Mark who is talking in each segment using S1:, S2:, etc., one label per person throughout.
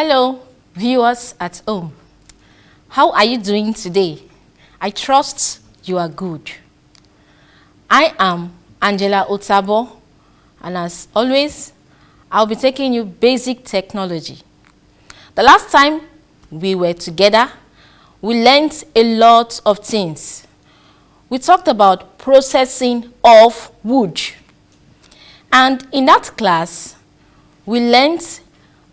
S1: Hello, viewers at home. How are you doing today? I trust you are good. I am Angela Otabo, and as always, I'll be taking you basic technology. The last time we were together, we learned a lot of things. We talked about processing of wood. And in that class, we learned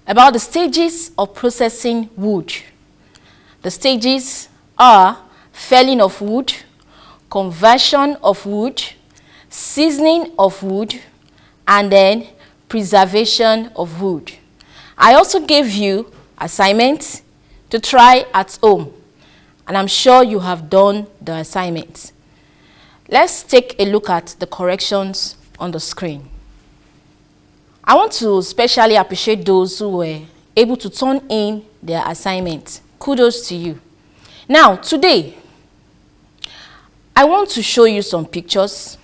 S1: about the stages of processing wood. The stages are felling of wood, conversion of wood, seasoning of wood, and then preservation of wood. I also gave you assignments to try at home, and I'm sure you have done the assignment. Let's take a look at the corrections on the screen. I want to especially appreciate those who were able to turn in their assignment. Kudos to you. Now, today, I want to show you some pictures,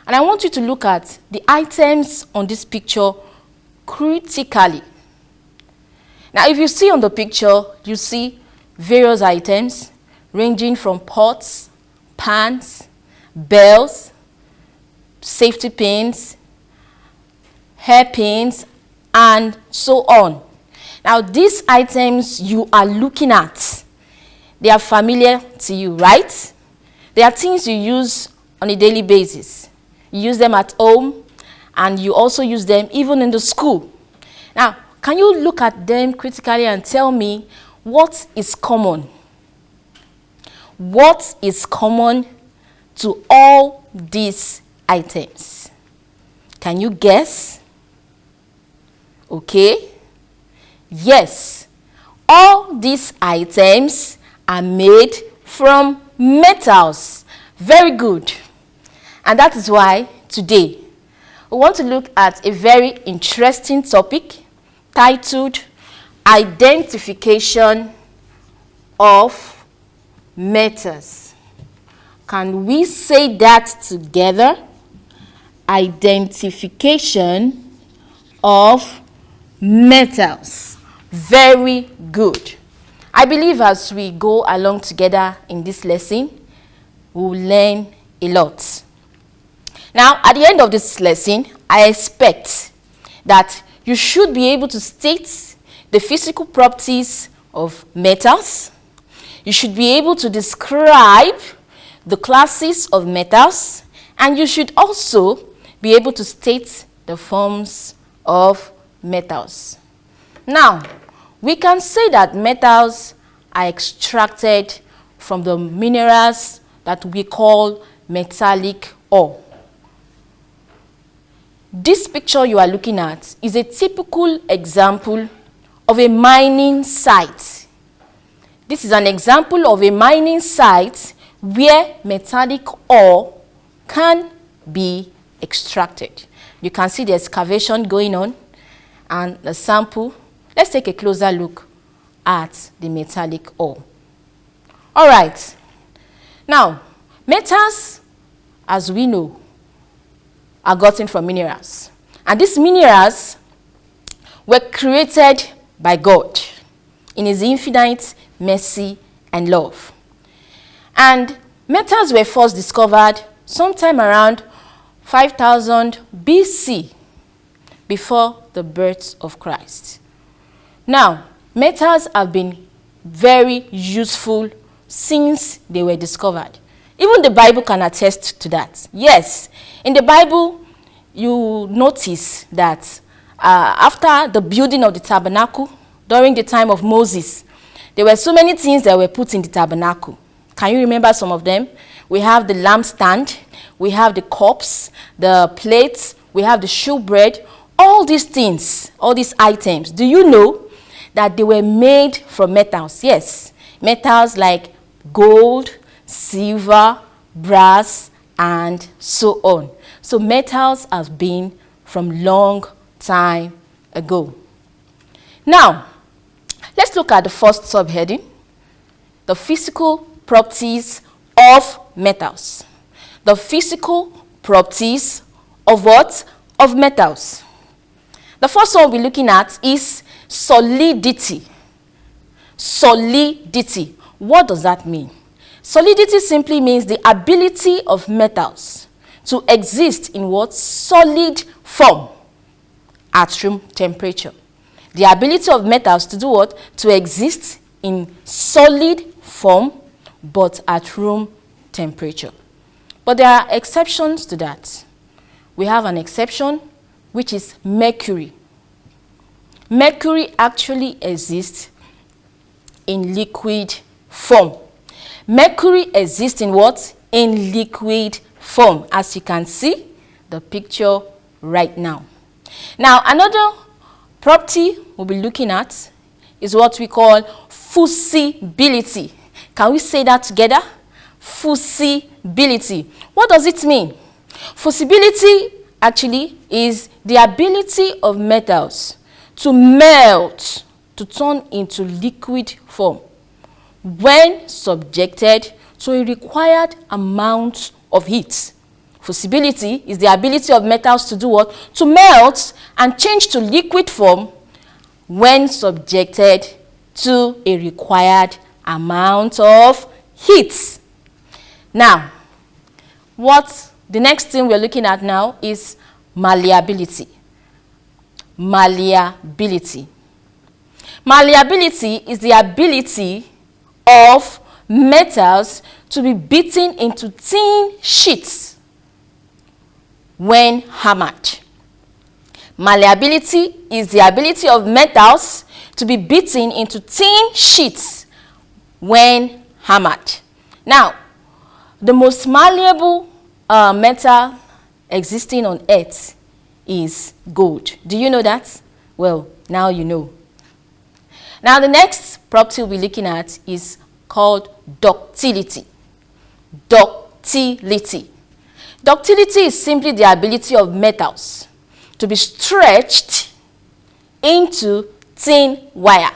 S1: and I want you to look at the items on this picture critically. Now, if you see on the picture, you see various items ranging from pots, pans, bells, safety pins, hairpins, and so on. Now, these items you are looking at, they are familiar to you, right? They are things you use on a daily basis. You use them at home, and you also use them even in the school. Now, can you look at them critically and tell me what is common? What is common to all these items? Can you guess? Okay. Yes, all these items are made from metals. Very good. And that is why today we want to look at a very interesting topic titled Identification of Metals. Can we say that together? Identification of metals. Very good. I believe as we go along together in this lesson, we will learn a lot. Now, at the end of this lesson, I expect that you should be able to state the physical properties of metals. You should be able to describe the classes of metals, and you should also be able to state the forms of metals. Now, we can say that metals are extracted from the minerals that we call metallic ore. This picture you are looking at is a typical example of a mining site. This is an example of a mining site where metallic ore can be extracted. You can see the excavation going on and the sample. Let's take a closer look at the metallic ore. All right. Now, metals, as we know, are gotten from minerals. And these minerals were created by God in His infinite mercy and love. And metals were first discovered sometime around 5000 BC, before the birth of Christ. Now, metals have been very useful since they were discovered. Even the Bible can attest to that. Yes, in the Bible, you notice that after the building of the tabernacle, during the time of Moses, there were so many things that were put in the tabernacle. Can you remember some of them? We have the lampstand, we have the cups, the plates, we have the showbread. All these things, all these items, do you know that they were made from metals? Yes, metals like gold, silver, brass, and so on. So metals have been from long time ago. Now, let's look at the first subheading, the physical properties of metals. The physical properties of what? Of metals. The first one we're looking at is solidity. Solidity. What does that mean? Solidity simply means the ability of metals to exist in what? Solid form at room temperature. The ability of metals to do what? To exist in solid form but at room temperature. But there are exceptions to that. We have an exception, which is mercury. Mercury actually exists in liquid form. Mercury exists in what? In liquid form, as you can see the picture right now. Now, another property we'll be looking at is what we call fusibility. Can we say that together? Fusibility. What does it mean? Fusibility actually is the ability of metals to melt, to turn into liquid form when subjected to a required amount of heat. Fusibility is the ability of metals to do what? To melt and change to liquid form when subjected to a required amount of heat. Now, the next thing we're looking at now is malleability. Malleability. Malleability is the ability of metals to be beaten into thin sheets when hammered. Malleability is the ability of metals to be beaten into thin sheets when hammered. Now, the most malleable metal existing on Earth is gold. Do you know that? Well, now you know. Now, the next property we'll be looking at is called ductility. Ductility. Ductility is simply the ability of metals to be stretched into thin wire.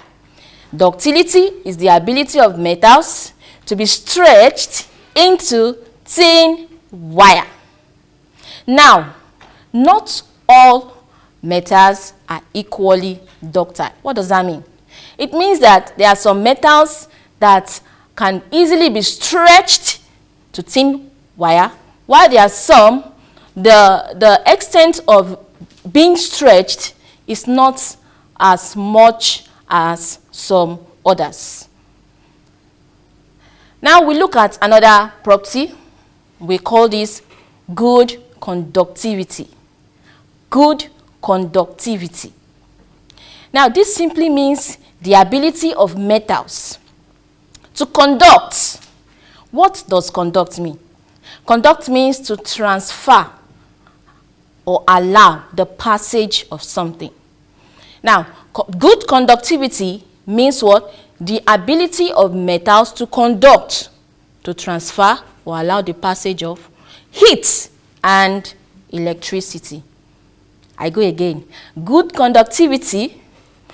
S1: Ductility is the ability of metals to be stretched into thin wire. Now, not all metals are equally ductile. What does that mean? It means that there are some metals that can easily be stretched to thin wire, while there are some, the extent of being stretched is not as much as some others. Now we look at another property. We call this good conductivity. Good conductivity. Now this simply means the ability of metals to conduct. What does conduct mean? Conduct means to transfer or allow the passage of something. Now, good conductivity means what? The ability of metals to conduct, to transfer or allow the passage of heat and electricity. I go again. Good conductivity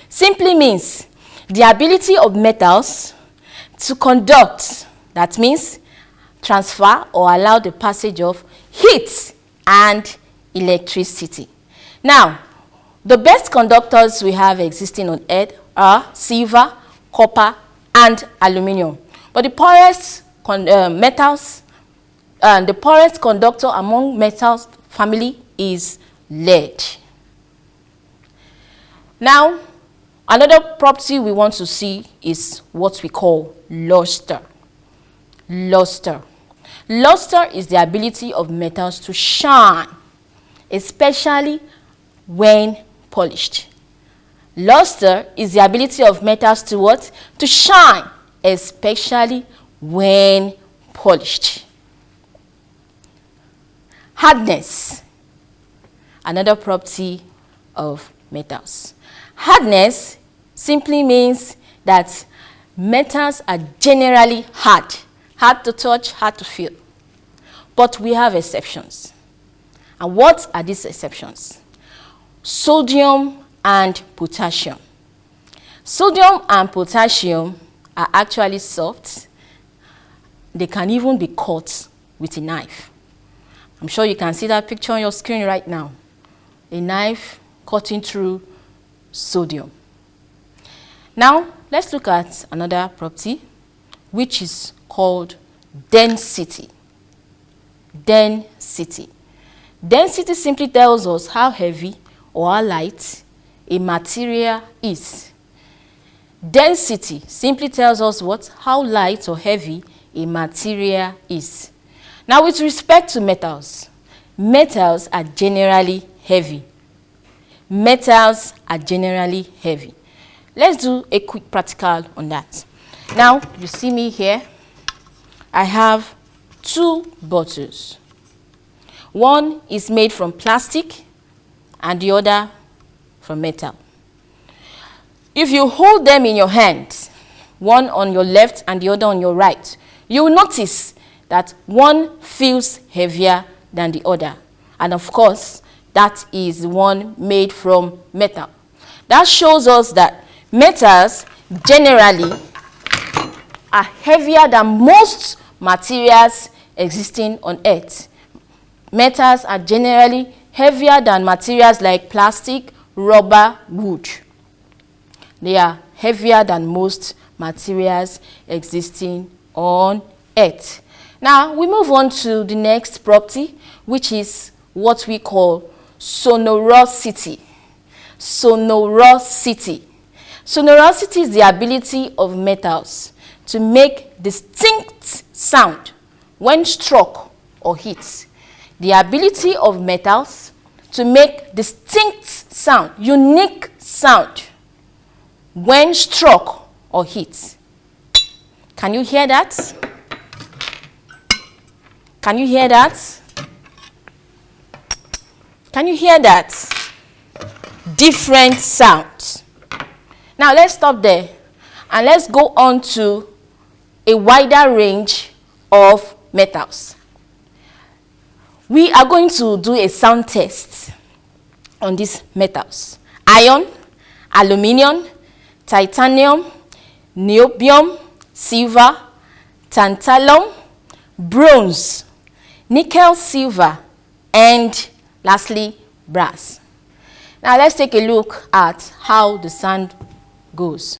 S1: simply means the ability of metals to conduct, that means transfer or allow the passage of heat and electricity. Now, the best conductors we have existing on Earth are silver, copper, and aluminium. But the poorest the poorest conductor among metals family is lead. Now, another property we want to see is what we call luster. Luster. Luster is the ability of metals to shine, especially when polished. Luster is the ability of metals to what? To shine, especially when polished. Hardness. Another property of metals. Hardness simply means that metals are generally hard. Hard to touch, hard to feel. But we have exceptions. And what are these exceptions? Sodium and potassium. Sodium and potassium are actually soft. They can even be cut with a knife. I'm sure you can see that picture on your screen right now. A knife cutting through sodium. Now, let's look at another property, which is called density. Density. Density simply tells us how heavy or how light a material is. Density simply tells us what? How light or heavy a material is. Now, with respect to metals, metals are generally heavy. Metals are generally heavy. Let's do a quick practical on that. Now, you see me here. I have two bottles. One is made from plastic and the other from metal. If you hold them in your hand, one on your left and the other on your right, you will notice that one feels heavier than the other. And of course, that is the one made from metal. That shows us that metals generally are heavier than most materials existing on Earth. Metals are generally heavier than materials like plastic, rubber, wood. They are heavier than most materials existing on Earth. Now, we move on to the next property, which is what we call sonorosity. Sonorosity. Sonorosity is the ability of metals to make distinct sound when struck or hit. The ability of metals to make distinct sound, unique sound, when struck or hit. Can you hear that? Can you hear that? Can you hear that? Different sounds. Now let's stop there and let's go on to a wider range of metals. We are going to do a sound test on these metals: iron, aluminium, titanium, niobium, silver, tantalum, bronze, nickel, silver, and lastly, brass. Now let's take a look at how the sound goes.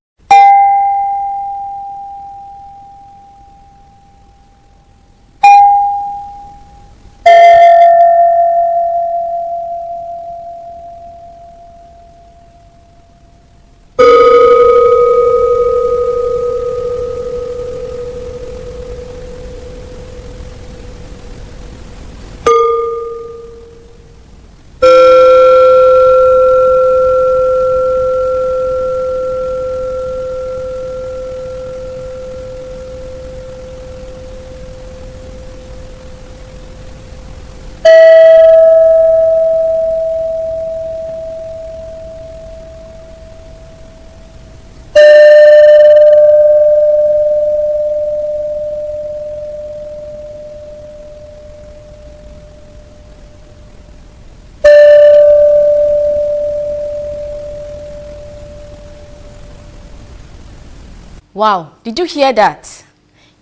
S1: Wow, did you hear that?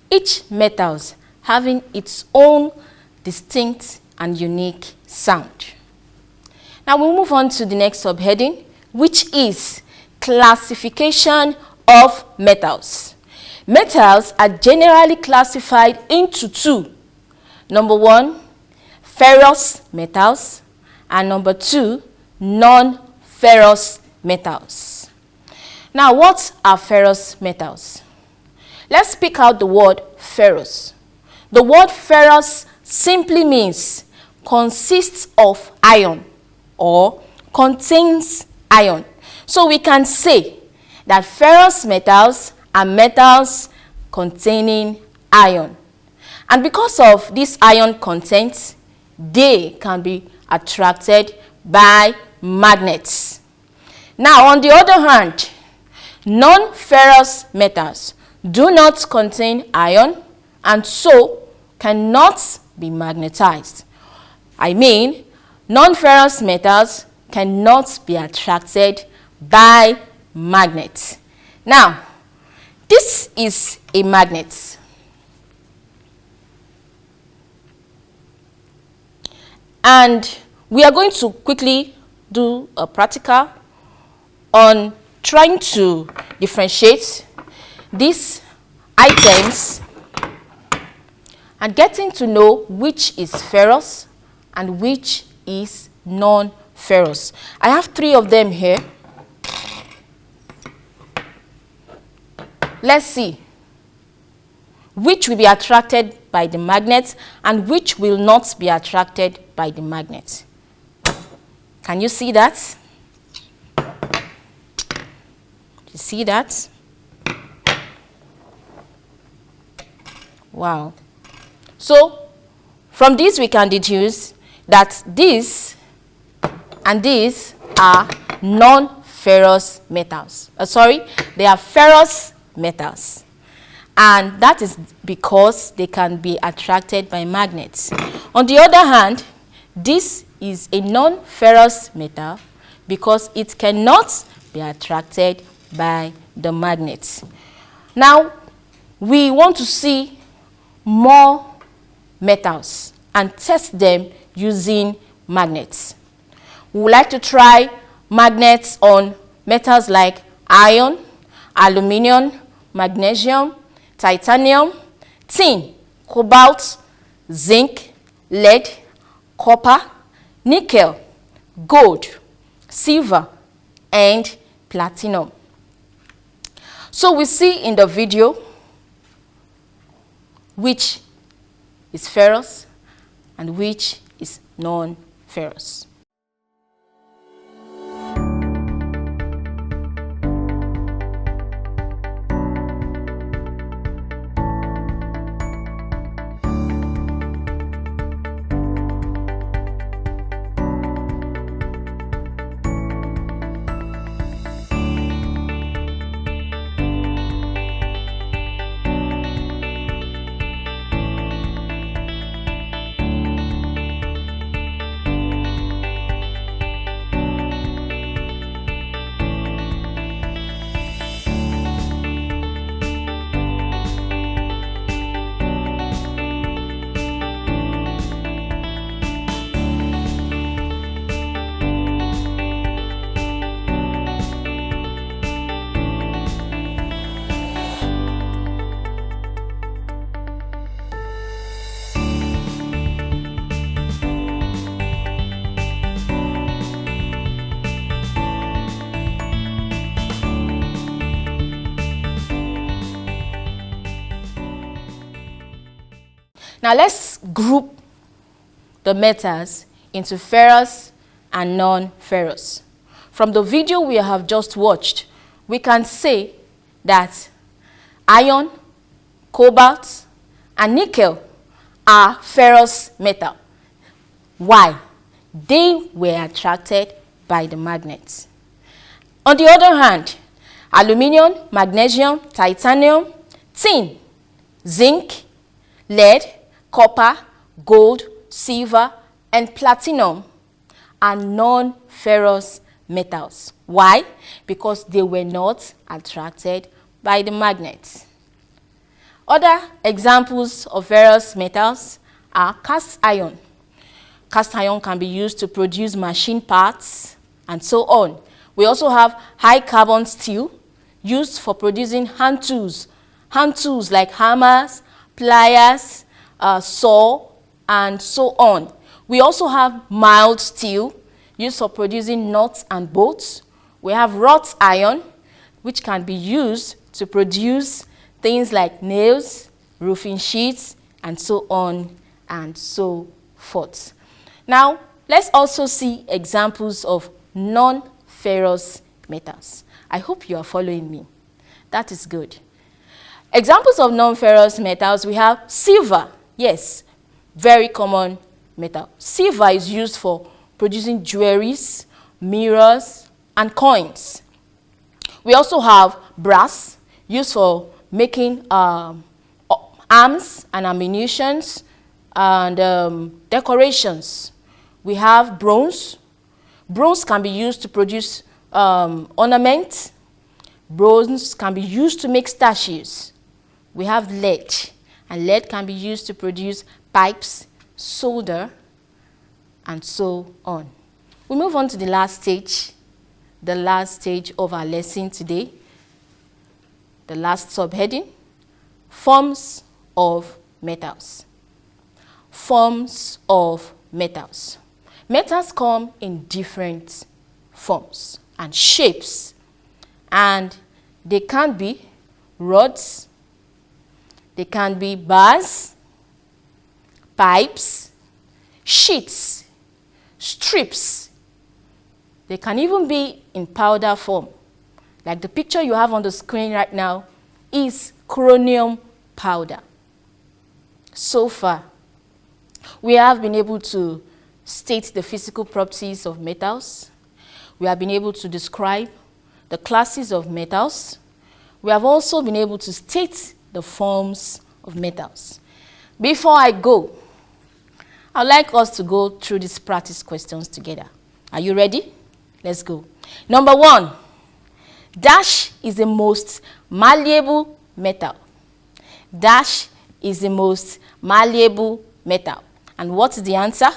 S1: Each metals having its own distinct and unique sound. Now we'll move on to the next subheading, which is classification of metals. Metals are generally classified into two. Number one, ferrous metals, and number two, non-ferrous metals. Now, what are ferrous metals? Let's pick out the word ferrous. The word ferrous simply means consists of iron or contains iron. So we can say that ferrous metals are metals containing iron. And because of this iron content, they can be attracted by magnets. Now, on the other hand, non-ferrous metals do not contain iron and so cannot be magnetized. I mean, non-ferrous metals cannot be attracted by magnets. Now, this is a magnet. And we are going to quickly do a practical on trying to differentiate these items and getting to know which is ferrous and which is non-ferrous. I have 3 of them here. Let's see which will be attracted by the magnet and which will not be attracted by the magnet. Can you see that? You see that? Wow. So, from this we can deduce that this and these are non-ferrous metals. They are ferrous metals. And that is because they can be attracted by magnets. On the other hand, this is a non-ferrous metal because it cannot be attracted by the magnets. Now, we want to see more metals and test them using magnets. We would like to try magnets on metals like iron, aluminum, magnesium, titanium, tin, cobalt, zinc, lead, copper, nickel, gold, silver, and platinum. So we see in the video which is ferrous and which is non-ferrous. Now let's group the metals into ferrous and non-ferrous. From the video we have just watched, we can say that iron, cobalt, and nickel are ferrous metal. Why? They were attracted by the magnets. On the other hand, aluminum, magnesium, titanium, tin, zinc, lead, copper, gold, silver, and platinum are non-ferrous metals. Why? Because they were not attracted by the magnets. Other examples of ferrous metals are cast iron. Cast iron can be used to produce machine parts and so on. We also have high carbon steel used for producing hand tools like hammers, pliers, saw, and so on. We also have mild steel used for producing nuts and bolts. We have wrought iron, which can be used to produce things like nails, roofing sheets, and so on and so forth. Now, let's also see examples of non-ferrous metals. I hope you are following me. That is good. Examples of non-ferrous metals, we have silver. Yes, very common metal. Silver is used for producing jewelries, mirrors, and coins. We also have brass, used for making arms and ammunition and decorations. We have bronze. Bronze can be used to produce ornaments. Bronze can be used to make statues. We have lead, and lead can be used to produce pipes, solder, and so on. We move on to the last stage, the last stage of our lesson today. The last subheading, forms of metals. Forms of metals. Metals come in different forms and shapes, and they can be rods, they can be bars, pipes, sheets, strips. They can even be in powder form. Like the picture you have on the screen right now is chromium powder. So far, we have been able to state the physical properties of metals. We have been able to describe the classes of metals. We have also been able to state the forms of metals. Before I go, I'd like us to go through these practice questions together. Are you ready? Let's go. Number 1, dash is the most malleable metal. Dash is the most malleable metal. And what is the answer?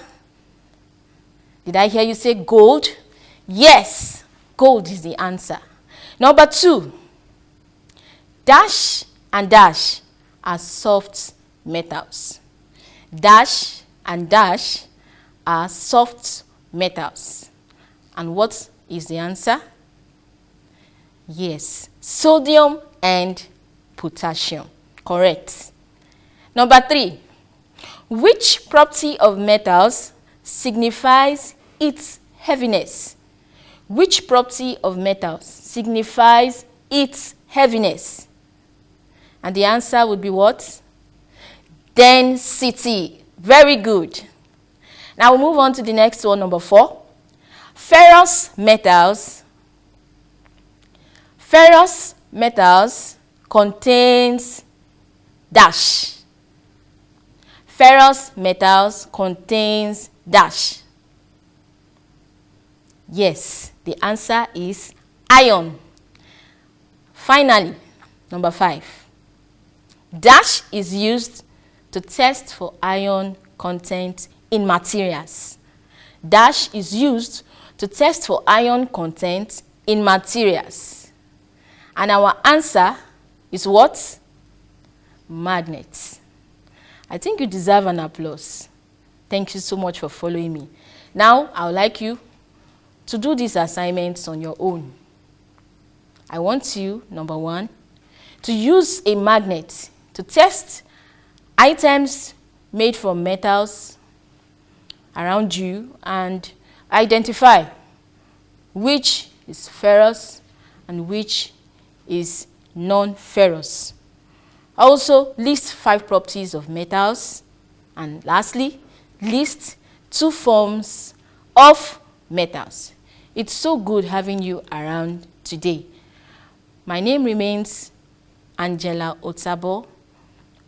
S1: Did I hear you say gold? Yes, gold is the answer. Number 2, dash and dash are soft metals. Dash and dash are soft metals. And what is the answer? Yes, sodium and potassium. Correct. Number 3, which property of metals signifies its heaviness? Which property of metals signifies its heaviness? And the answer would be what? Density. Very good. Now we'll move on to the next one, number 4. Ferrous metals contains dash. Ferrous metals contains dash. Yes, the answer is iron. Finally, number 5. Dash is used to test for iron content in materials. Dash is used to test for iron content in materials. And our answer is what? Magnets. I think you deserve an applause. Thank you so much for following me. Now, I would like you to do these assignments on your own. I want you, number 1, to use a magnet to test items made from metals around you and identify which is ferrous and which is non-ferrous. Also, list 5 properties of metals. And lastly, list 2 forms of metals. It's so good having you around today. My name remains Angela Otabo.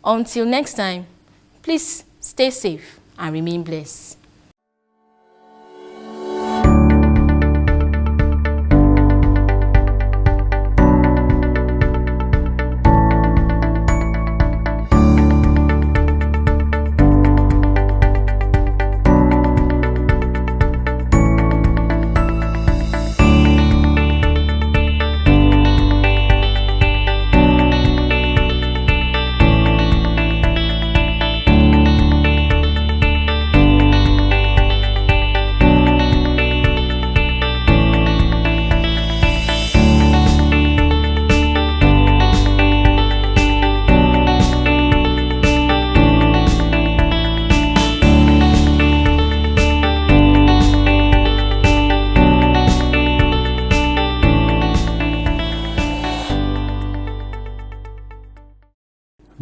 S1: Until next time, please stay safe and remain blessed.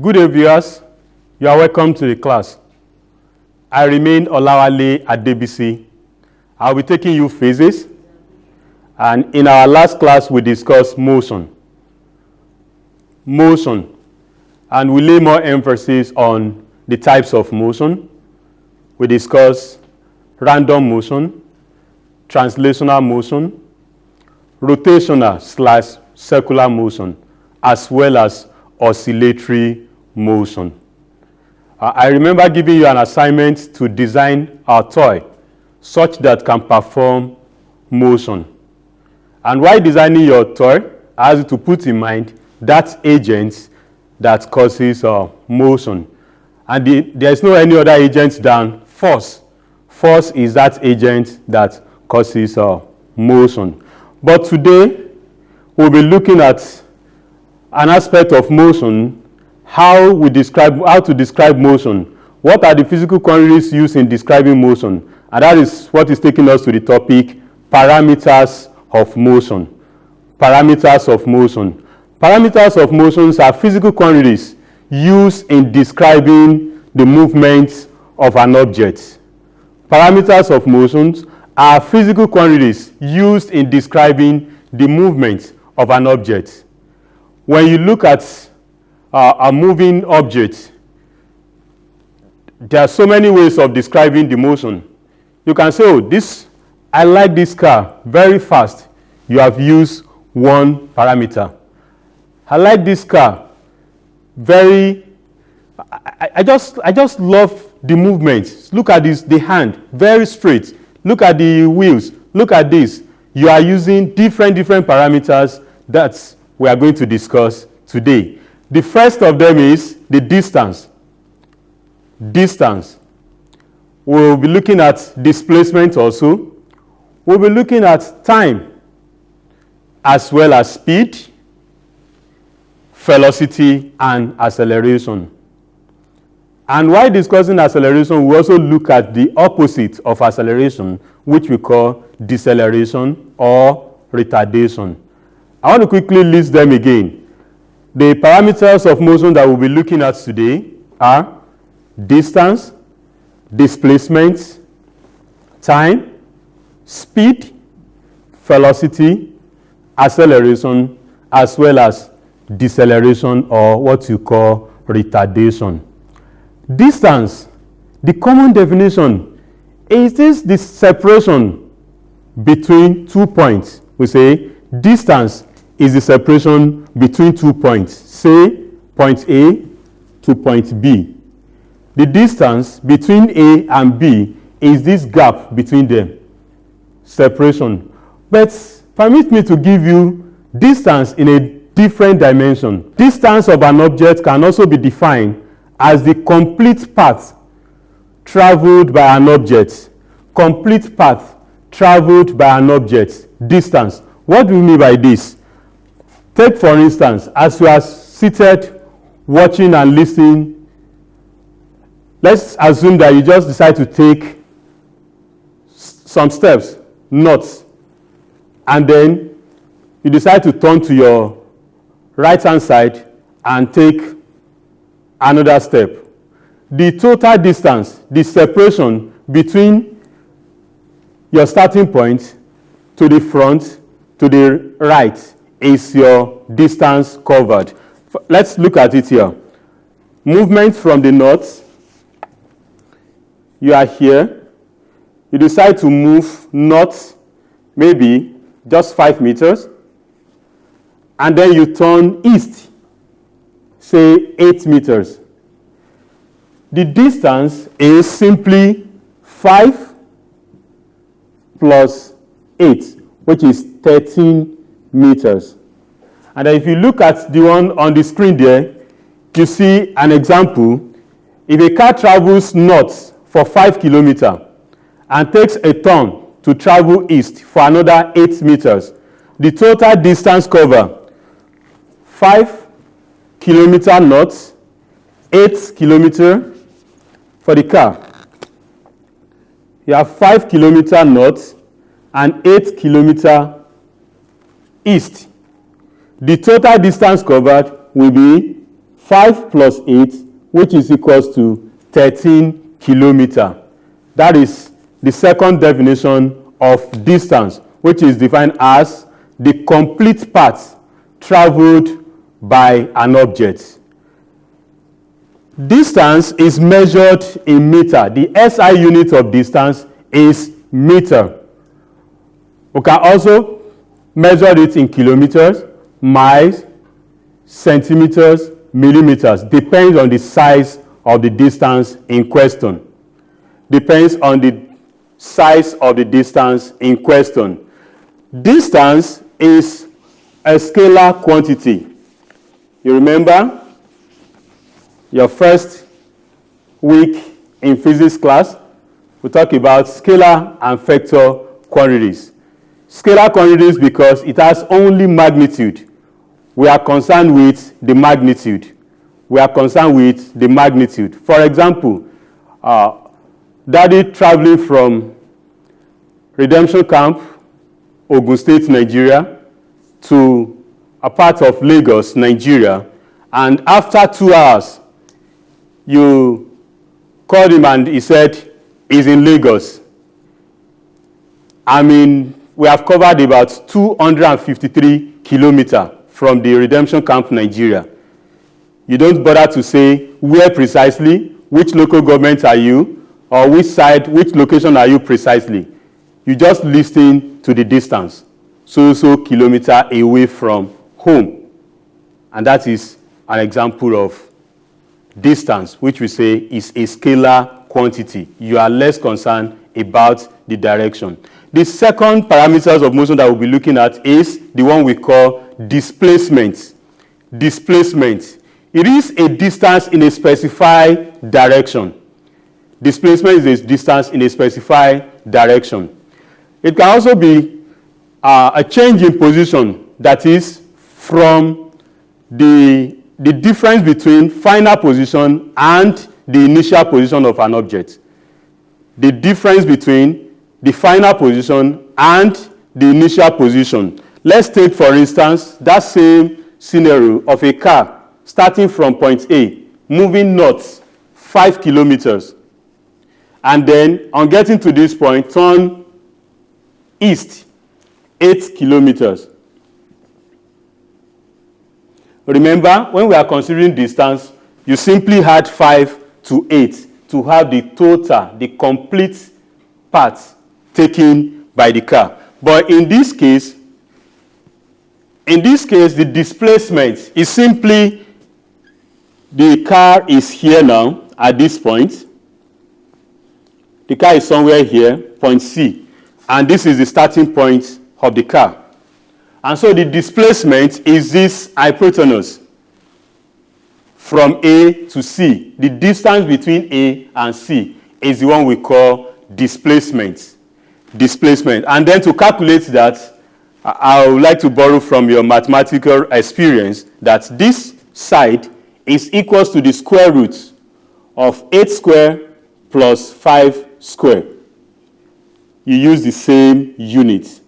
S2: Good day, viewers. You are welcome to the class. I remain Olawale Adebisi. I'll be taking you phases. And in our last class, we discussed motion. Motion. And we lay more emphasis on the types of motion. We discussed random motion, translational motion, rotational/circular motion, as well as oscillatory motion. I remember giving you an assignment to design a toy such that can perform motion. And while designing your toy, I ask you to put in mind that agent that causes motion. And there is no any other agent than force. Force is that agent that causes motion. But today, we'll be looking at an aspect of motion, how to describe motion. What are the physical quantities used in describing motion? And that is what is taking us to the topic, parameters of motion. Parameters of motion. Parameters of motions are physical quantities used in describing the movement of an object. Parameters of motions are physical quantities used in describing the movement of an object. When you look at a moving object, there are so many ways of describing the motion. You can say, oh, I like this car very fast. You have used one parameter. I like this car I just love the movement. Look at this, the hand, very straight. Look at the wheels. Look at this. You are using different parameters that we are going to discuss today. The first of them is the distance. Distance. We'll be looking at displacement also. We'll be looking at time as well as speed, velocity, and acceleration. And while discussing acceleration, we also look at the opposite of acceleration, which we call deceleration or retardation. I want to quickly list them again. The parameters of motion that we'll be looking at today are distance, displacement, time, speed, velocity, acceleration, as well as deceleration or what you call retardation. Distance, the common definition, is the separation between 2 points. We say distance is the separation between 2 points, say point A to point B. The distance between A and B is this gap between them, separation. But permit me to give you distance in a different dimension. Distance of an object can also be defined as the complete path traveled by an object. Complete path traveled by an object. Distance. What do we mean by this? Take for instance, as you are seated watching and listening, let's assume that you just decide to take some steps, north, and then you decide to turn to your right hand side and take another step. The total distance, the separation between your starting point to the front, to the right, is your distance covered. Let's look at it here. Movement from the north. You are here. You decide to move north, maybe just 5 meters. And then you turn east, say 8 meters. The distance is simply 5 plus 8, which is 13 meters. And if you look at the one on the screen there, you see an example. If a car travels north for 5 kilometers and takes a turn to travel east for another 8 meters, the total distance covered 5 kilometers north, 8 kilometers for the car. You have 5 kilometers north and 8 kilometers east. The total distance covered will be 5 plus 8, which is equals to 13 kilometers. That is the second definition of distance, which is defined as the complete path traveled by an object. Distance is measured in meter. The SI unit of distance is meter. We can also measure it in kilometers, miles, centimeters, millimeters. Depends on the size of the distance in question. Depends on the size of the distance in question. Distance is a scalar quantity. You remember your first week in physics class, we talk about scalar and vector quantities. Scalar quantities because it has only magnitude. We are concerned with the magnitude. We are concerned with the magnitude. For example, Daddy traveling from Redemption Camp, Ogun State, Nigeria, to a part of Lagos, Nigeria, and after 2 hours, you called him and he said, he's in Lagos. I mean, we have covered about 253 kilometers from the Redemption Camp, Nigeria. You don't bother to say where precisely, which local government are you, or which side, which location are you precisely. You just listen to the distance, so kilometer away from home. And that is an example of distance, which we say is a scalar quantity. You are less concerned about the direction. The second parameters of motion that we'll be looking at is the one we call displacement. Displacement. It is a distance in a specified direction. Displacement is a distance in a specified direction. It can also be a change in position, that is from the difference between final position and the initial position of an object. The difference between the final position and the initial position. Let's take, for instance, that same scenario of a car starting from point A, moving north 5 kilometers, and then on getting to this point, turn east 8 kilometers. Remember, when we are considering distance, you simply add 5 to 8 to have the total, the complete path taken by the car. But in this case, the displacement is simply the car is here now at this point. The car is somewhere here, point C, and this is the starting point of the car. And so the displacement is this hypotenuse from A to C. The distance between A and C is the one we call displacement. Displacement. And then to calculate that, I would like to borrow from your mathematical experience that this side is equals to the square root of 8 square plus 5 square. You use the same unit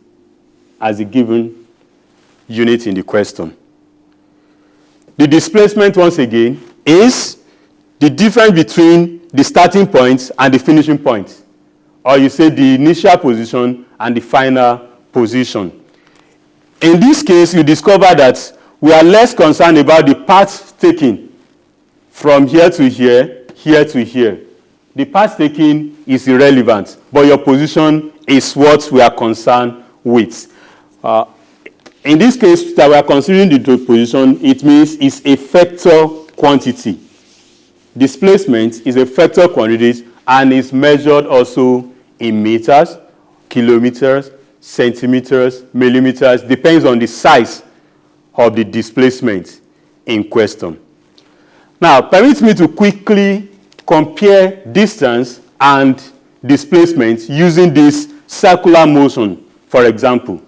S2: as the given unit in the question. The displacement, once again, is the difference between the starting point and the finishing point. Or you say the initial position and the final position. In this case, you discover that we are less concerned about the path taken from here to here, here to here. The path taken is irrelevant, but your position is what we are concerned with. In this case that we are considering the position, it means it's a vector quantity. Displacement is a vector quantity and is measured also in meters, kilometers, centimeters, millimeters, depends on the size of the displacement in question. Now, permit me to quickly compare distance and displacement using this circular motion, for example.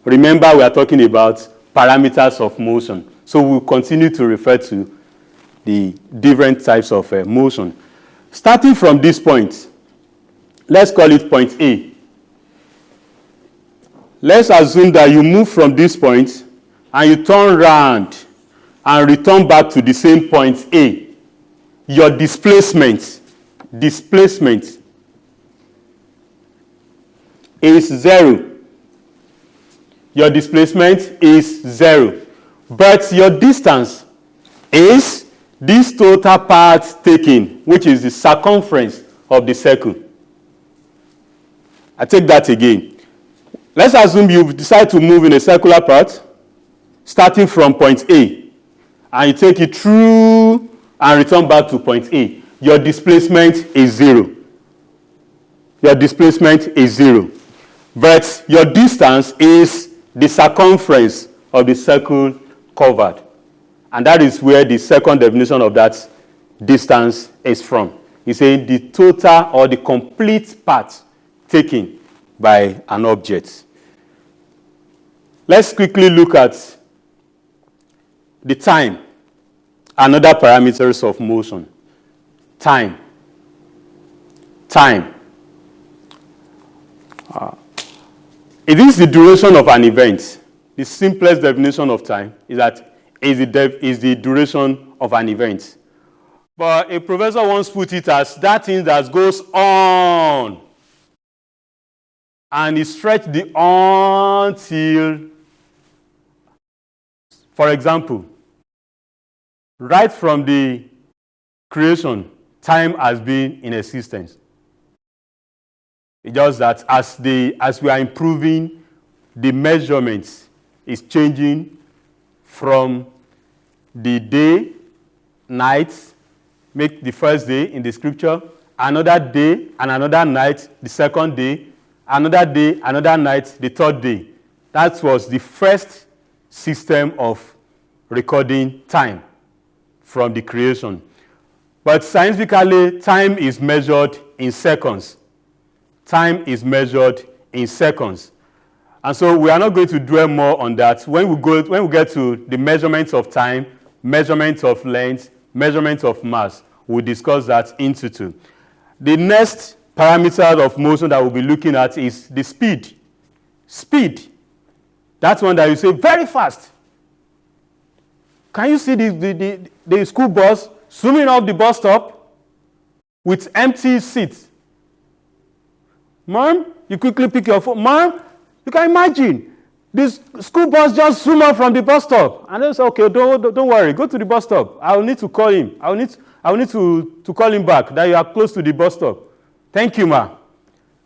S2: Remember, we are talking about parameters of motion. So we'll continue to refer to the different types of motion. Starting from this point, let's call it point A. Let's assume that you move from this point and you turn around and return back to the same point A. Your displacement is 0. Your displacement is 0. But your distance is this total path taken, which is the circumference of the circle. I take that again. Let's assume you decide to move in a circular path, starting from point A, and you take it through and return back to point A. Your displacement is 0. Your displacement is 0. But your distance is the circumference of the circle covered. And that is where the second definition of that distance is from. It's saying the total or the complete path taken by an object. Let's quickly look at the time and other parameters of motion. Time. Time. It is the duration of an event. The simplest definition of time is that is the duration of an event. But a professor once put it as that thing that goes on. And he stretched the on till, for example, right from the creation, time has been in existence. It's just that as we are improving, the measurements is changing from the day, night, make the first day in the scripture, another day and another night, the second day, another night, the third day. That was the first system of recording time from the creation. But scientifically, time is measured in seconds. Time is measured in seconds. And so we are not going to dwell more on that. When we get to the measurements of time, measurements of length, measurements of mass, we'll discuss that into two. The next parameter of motion that we'll be looking at is the speed. Speed. That's one that you say very fast. Can you see the school bus zooming off the bus stop with empty seats? Mom, you quickly pick your phone. Mom, you can imagine this school bus just zoom off from the bus stop. And they say, okay, don't worry, go to the bus stop. I will need to call him. I will need to call him back that you are close to the bus stop. Thank you, ma.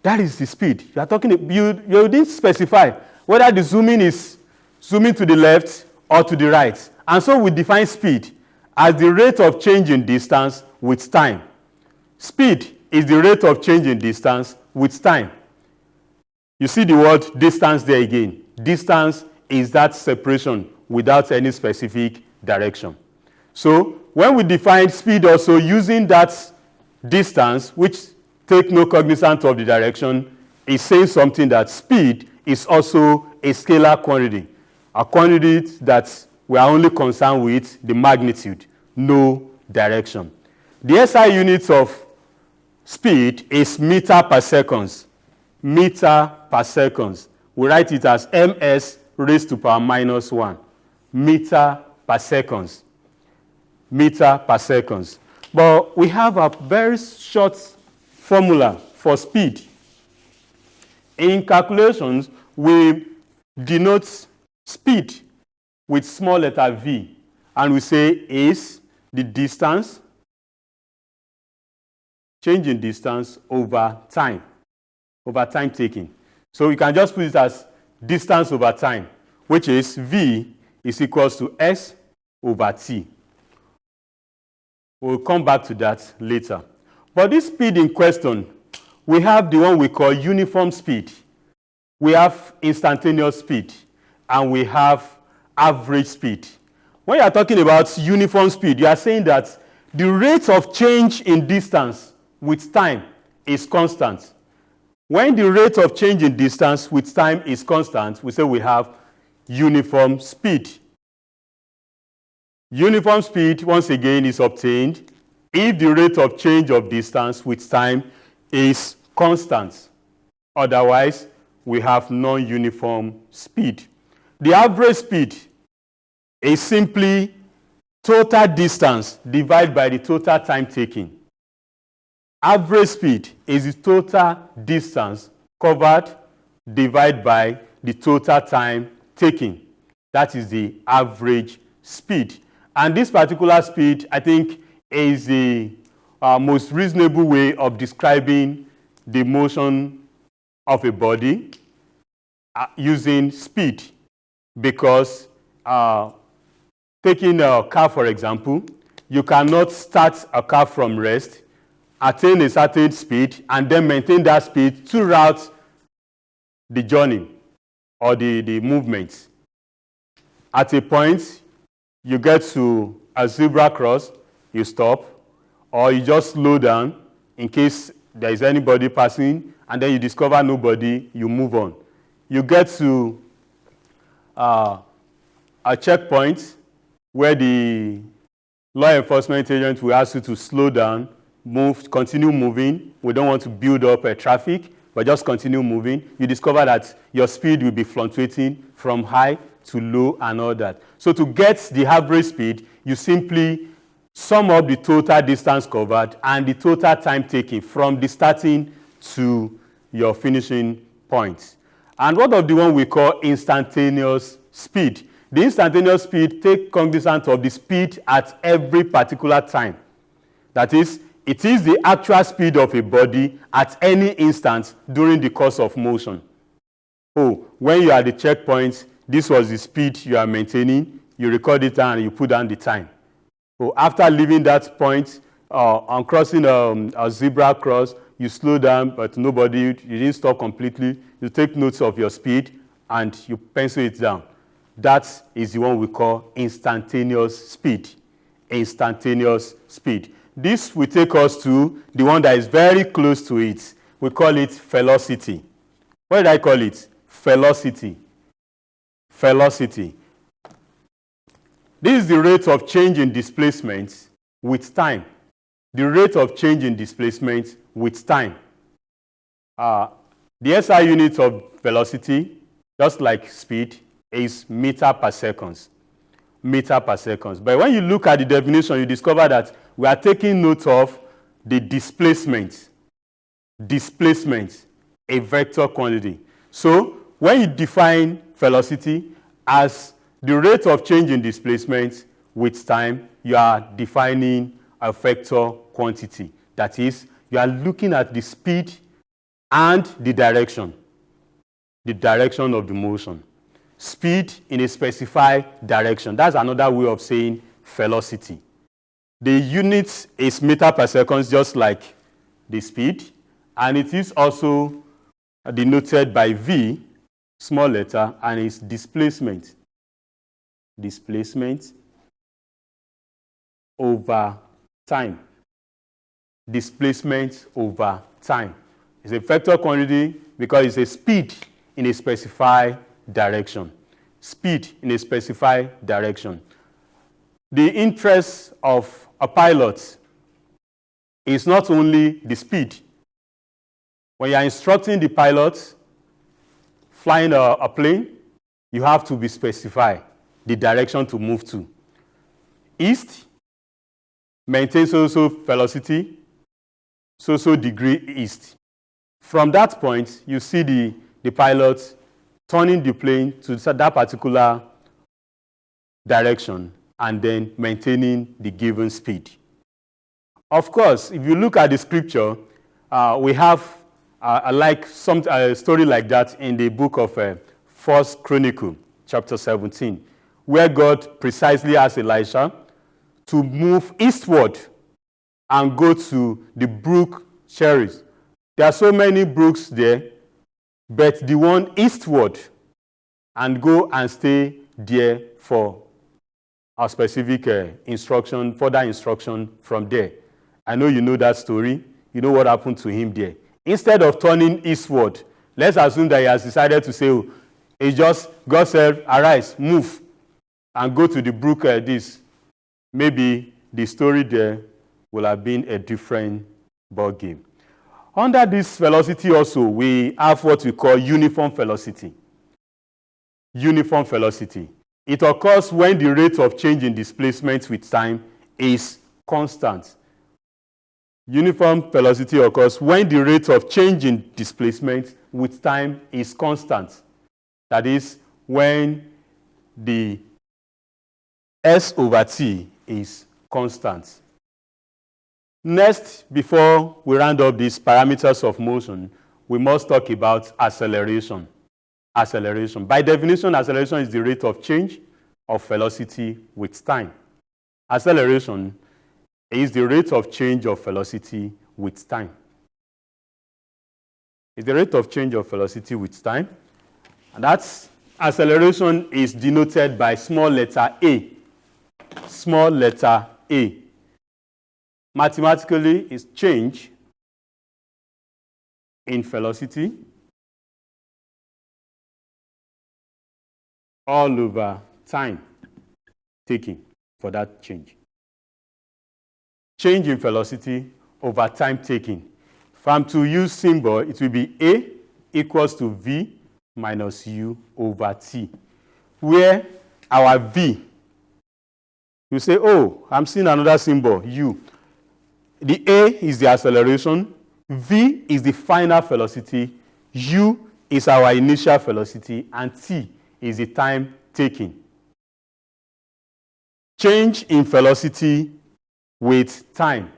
S2: That is the speed. You are talking. You didn't specify whether the zooming is zooming to the left or to the right. And so we define speed as the rate of change in distance with time. Speed is the rate of change in distance with time. You see the word distance there again. Distance is that separation without any specific direction. So when we define speed also using that distance, which take no cognizance of the direction, is saying something that speed is also a scalar quantity. A quantity that we are only concerned with the magnitude, no direction. The SI unit of speed is meter per seconds. Meter per seconds. We write it as ms raised to power minus 1. Meter per seconds. Meter per seconds. But we have a very short formula for speed. In calculations, we denote speed with small letter v, and we say is the distance, change in distance over time taken. So we can just put it as distance over time, which is v is equals to s over t. We'll come back to that later. But this speed in question, we have the one we call uniform speed. We have instantaneous speed, and we have average speed. When you are talking about uniform speed, you are saying that the rate of change in distance with time is constant. When the rate of change in distance with time is constant, we say we have uniform speed. Uniform speed, once again, is obtained if the rate of change of distance with time is constant. Otherwise, we have non-uniform speed. The average speed is simply total distance divided by the total time taken. Average speed is the total distance covered divided by the total time taken. That is the average speed. And this particular speed, I think, is the most reasonable way of describing the motion of a body using speed. Because taking a car, for example, you cannot start a car from rest, attain a certain speed, and then maintain that speed throughout the journey. or the movement. At a point, you get to a zebra cross, you stop, or you just slow down in case there is anybody passing, and then you discover nobody, you move on. You get to a checkpoint where the law enforcement agent will ask you to slow down, continue moving. We don't want to build up traffic, but just continue moving. You discover that your speed will be fluctuating from high to low and all that. So to get the average speed, you simply sum up the total distance covered and the total time taken from the starting to your finishing point. And what of the one we call instantaneous speed? The instantaneous speed takes cognizance of the speed at every particular time. That is, it is the actual speed of a body at any instant during the course of motion. Oh, when you are at the checkpoint, this was the speed you are maintaining. You record it down and you put down the time. Oh, after leaving that point, on crossing a zebra cross, you slow down, but nobody, you didn't stop completely. You take notes of your speed and you pencil it down. That is the one we call instantaneous speed. Instantaneous speed. This will take us to the one that is very close to it. We call it velocity. What did I call it? Velocity. Velocity. This is the rate of change in displacement with time. The rate of change in displacement with time. The SI unit of velocity, just like speed, is meter per second. Meter per second. But when you look at the definition, you discover that we are taking note of the displacement. Displacement, a vector quantity. So when you define velocity as the rate of change in displacement with time, you are defining a vector quantity. That is, you are looking at the speed and the direction of the motion. Speed in a specified direction. That's another way of saying velocity. The unit is meter per second, just like the speed, and it is also denoted by V, small letter, and it's displacement. Displacement over time. Displacement over time. It's a vector quantity because it's a speed in a specified direction. Speed in a specified direction. The interest of a pilot is not only the speed. When you are instructing the pilot flying a plane, you have to be specified the direction to move to. East maintains so velocity, so degree east. From that point, you see the pilot turning the plane to that particular direction and then maintaining the given speed. Of course, if you look at the scripture, we have a story like that in the book of 1 Chronicle, chapter 17, where God precisely asked Elisha to move eastward and go to the brook Cherith. There are so many brooks there, but the one eastward, and go and stay there for a specific instruction, further instruction from there. I know you know that story. You know what happened to him there. Instead of turning eastward, let's assume that he has decided to say, oh, it's just, God said, arise, move, and go to the brook this. Maybe the story there will have been a different ball game. Under this velocity also, we have what we call uniform velocity. Uniform velocity. It occurs when the rate of change in displacement with time is constant. Uniform velocity occurs when the rate of change in displacement with time is constant. That is, when the S over T is constant. Next, before we round up these parameters of motion, we must talk about acceleration. Acceleration. By definition, acceleration is the rate of change of velocity with time. Acceleration is the rate of change of velocity with time. It's the rate of change of velocity with time. And that's acceleration is denoted by small letter a. Small letter a. Mathematically, it's change in velocity all over time taken for that change. Change in velocity over time taken. If I'm to use symbol, it will be A equals to V minus U over T, where our V, you say, oh, I'm seeing another symbol, U. The A is the acceleration, V is the final velocity, U is our initial velocity, and T is the time taken. Change in velocity with time.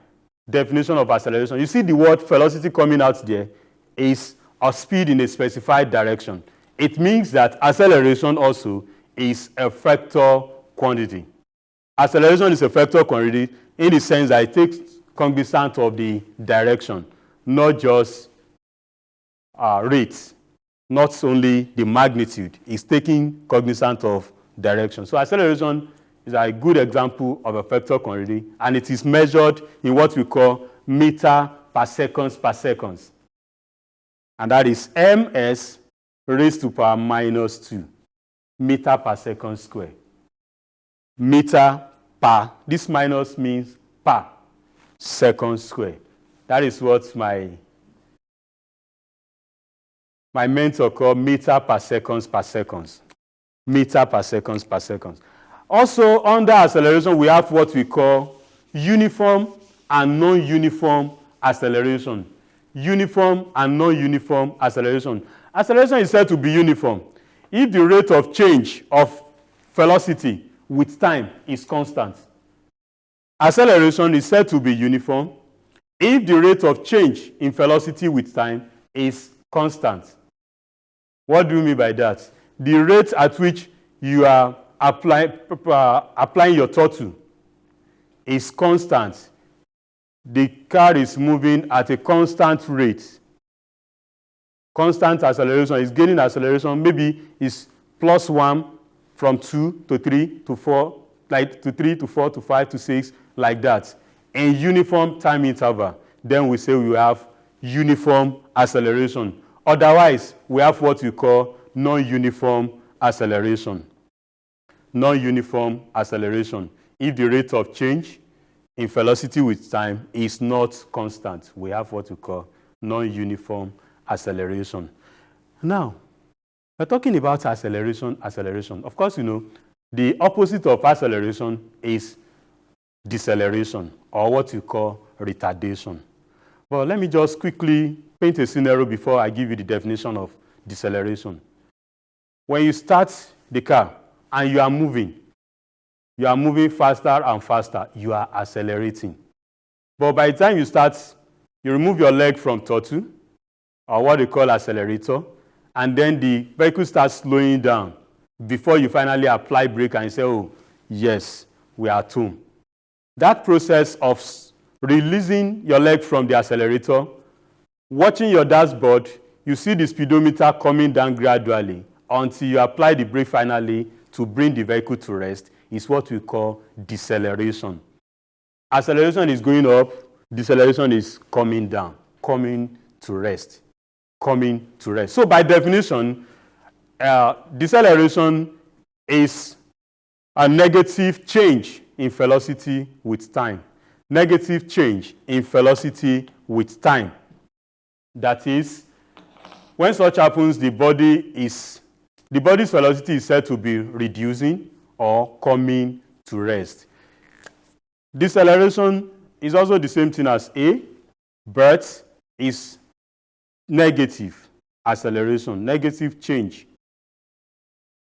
S2: Definition of acceleration. You see the word velocity coming out there is a speed in a specified direction. It means that acceleration also is a vector quantity. Acceleration is a vector quantity in the sense that it takes cognizance of the direction, not just rate, not only the magnitude. It's taking cognizance of direction. So acceleration is a good example of a vector quantity, and it is measured in what we call meter per seconds per seconds. And that is ms raised to power minus 2 meter per second square. Meter per, this minus means per second square. That is what my mentor called meter per seconds per seconds. Meter per seconds per seconds. Also, under acceleration, we have what we call uniform and non-uniform acceleration. Uniform and non-uniform acceleration. Acceleration is said to be uniform if the rate of change of velocity with time is constant. Acceleration is said to be uniform if the rate of change in velocity with time is constant. What do you mean by that? The rate at which you are applying your throttle is constant. The car is moving at a constant rate. Constant acceleration is gaining acceleration. Maybe it's +1 from 2 to 3 to 4, like to 3 to 4 to 5 to 6, like that. In uniform time interval, then we say we have uniform acceleration. Otherwise, we have what we call non-uniform acceleration. Non-uniform acceleration. If the rate of change in velocity with time is not constant, we have what we call non-uniform acceleration. Now, we're talking about acceleration. Of course, you know, the opposite of acceleration is deceleration, or what we call retardation. But let me just quickly paint a scenario before I give you the definition of deceleration. When you start the car and you are moving faster and faster, you are accelerating. But by the time you start, you remove your leg from throttle, or what they call accelerator, and then the vehicle starts slowing down before you finally apply brake and you say, oh, yes, we are at home. That process of releasing your leg from the accelerator, watching your dashboard, you see the speedometer coming down gradually until you apply the brake finally to bring the vehicle to rest, is what we call deceleration. Acceleration is going up, deceleration is coming down, coming to rest. Coming to rest. So by definition, deceleration is a negative change in velocity with time. Negative change in velocity with time. That is, when such happens, the body's velocity is said to be reducing or coming to rest. Deceleration is also the same thing as A, but is negative acceleration, negative change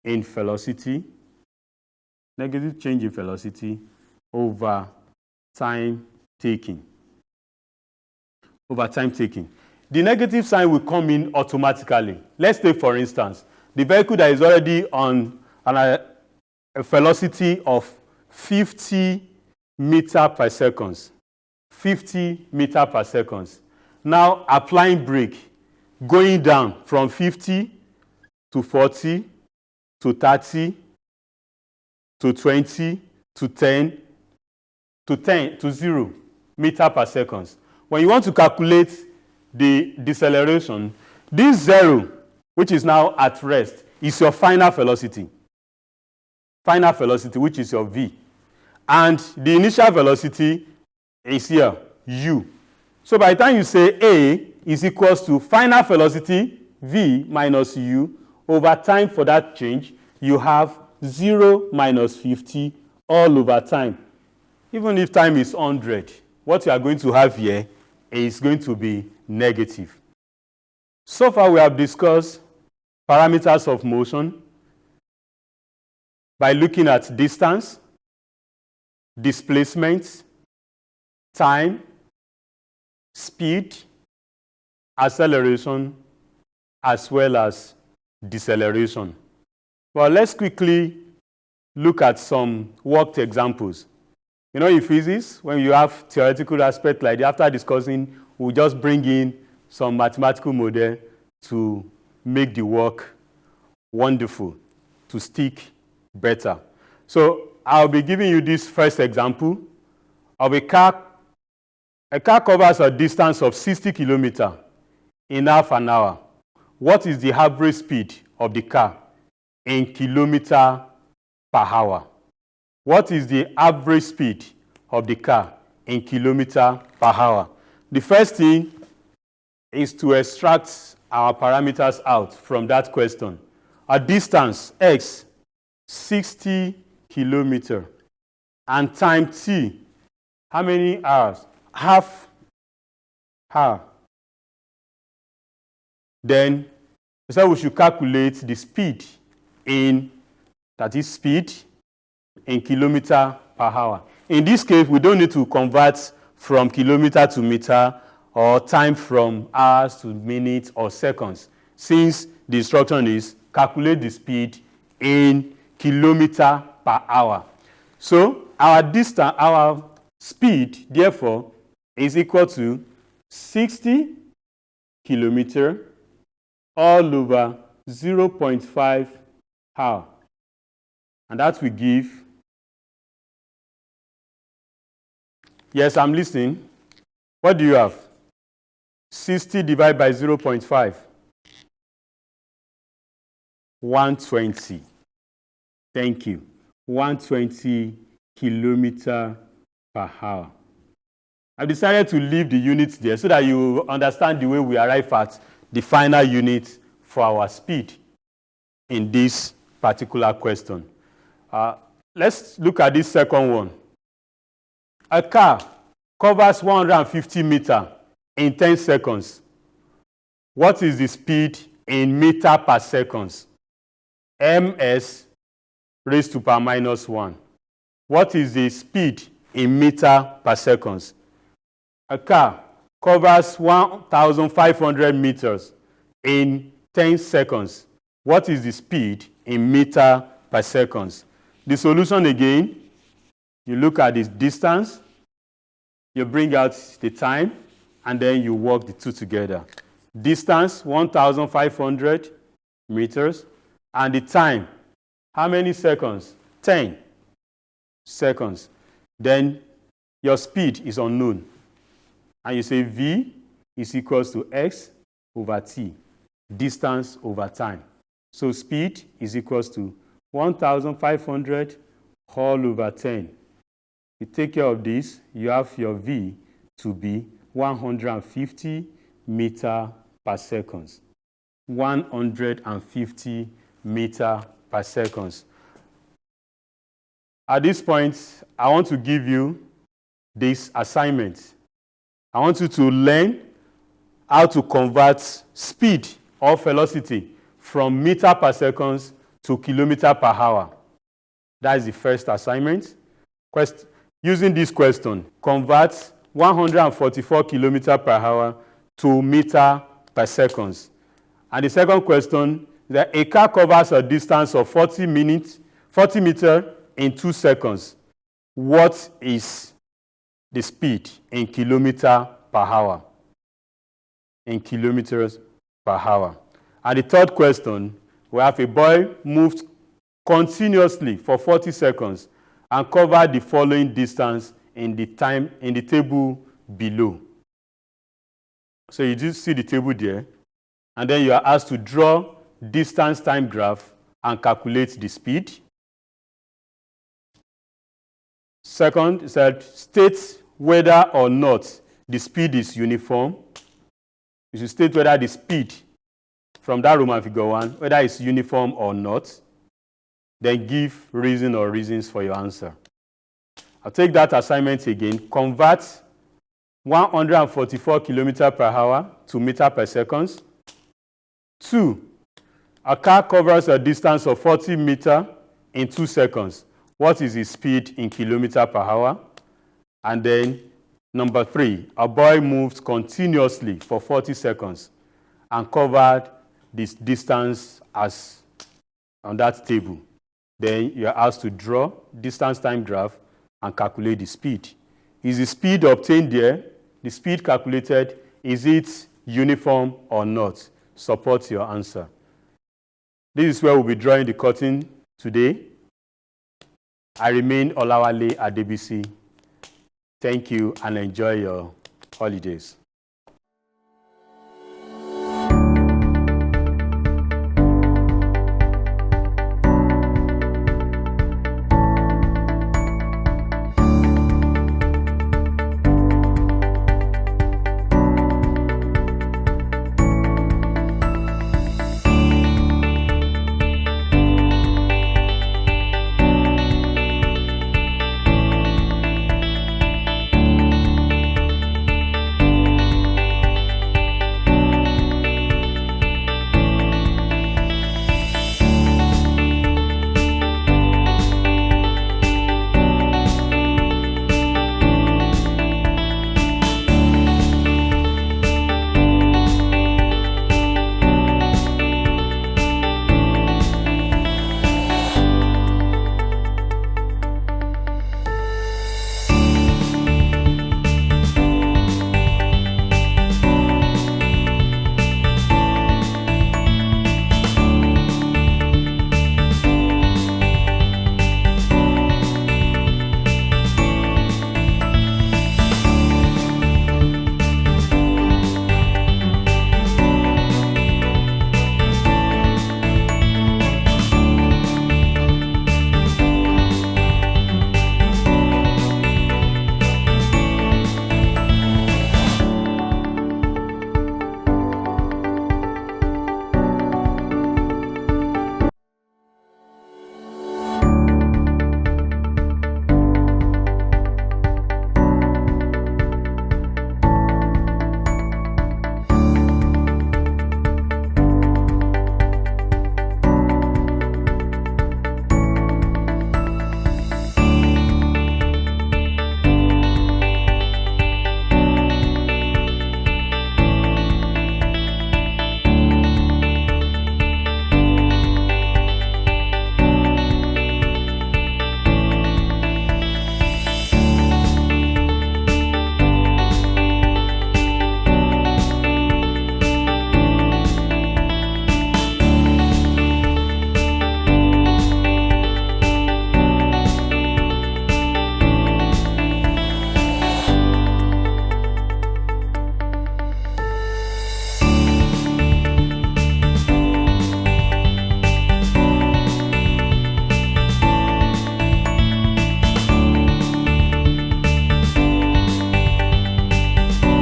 S2: in velocity, negative change in velocity over time taking. Over time taking. The negative sign will come in automatically. Let's take, for instance, the vehicle that is already on a velocity of 50 meters per second. 50 meters per second. Now applying brake, going down from 50 to 40 to 30 to 20 to 10 to 0 meter per second. When you want to calculate the deceleration, this 0, which is now at rest, is your final velocity. Final velocity, which is your v. And the initial velocity is here, u. So by the time you say a is equals to final velocity, v minus u, over time for that change, you have 0 minus 50 all over time. Even if time is 100, what you are going to have here is going to be negative. So far we have discussed parameters of motion by looking at distance, displacement, time, speed, acceleration, as well as deceleration. Well, let's quickly look at some worked examples. You know, in physics, when you have theoretical aspect like that, after discussing, we'll just bring in some mathematical model to make the work wonderful, to stick better. So I'll be giving you this first example of a car. A car covers a distance of 60 kilometers in half an hour. What is the average speed of the car in kilometer per hour? What is the average speed of the car in kilometer per hour? The first thing is to extract our parameters out from that question. A distance x, 60 kilometers, and time t, how many hours? Half hour. Then so we should calculate the speed that is speed in kilometer per hour. In this case, we don't need to convert from kilometer to meter or time from hours to minutes or seconds, since the instruction is calculate the speed in kilometer per hour. So our speed, therefore, is equal to 60 kilometers all over 0.5 hour. And that will give, yes, I'm listening. What do you have? 60 divided by 0.5. 120. Thank you. 120 kilometers per hour. I've decided to leave the units there so that you understand the way we arrive at the final unit for our speed in this particular question. Let's look at this second one. A car covers 150 meters in 10 seconds. What is the speed in meter per second? ms raised to power minus 1. What is the speed in meter per second? A car covers 1,500 meters in 10 seconds. What is the speed in meter per second? The solution again, you look at the distance, you bring out the time, and then you work the two together. Distance, 1,500 meters, and the time, how many seconds? 10 seconds. Then your speed is unknown. And you say v is equals to x over t, distance over time. So speed is equals to 1,500 all over 10. You take care of this, you have your v to be 150 meters per second. 150 meters per second. At this point, I want to give you this assignment. I want you to learn how to convert speed or velocity from meter per second to kilometer per hour. That is the first assignment. Using this question, convert 144 kilometers per hour to meter per second. And the second question, that a car covers a distance of 40 meters in 2 seconds. What is the speed in kilometers per hour? In kilometers per hour. And the third question, we have a boy moved continuously for 40 seconds and cover the following distance in the table below. So you just see the table there, and then you are asked to draw distance time graph and calculate the speed. Second, it said state whether or not the speed is uniform. You should state whether the speed from that Roman figure 1, whether it's uniform or not. Then give reason or reasons for your answer. I'll take that assignment again. Convert 144 km per hour to meter per second. 2. A car covers a distance of 40 meters in 2 seconds. What is its speed in kilometer per hour? And then number 3, a boy moved continuously for 40 seconds and covered this distance as on that table. Then you are asked to draw distance time graph and calculate the speed. Is the speed obtained there, the speed calculated, is it uniform or not? Support your answer. This is where we'll be drawing the curtain today. I remain Olawale Adebisi. Thank you and enjoy your holidays.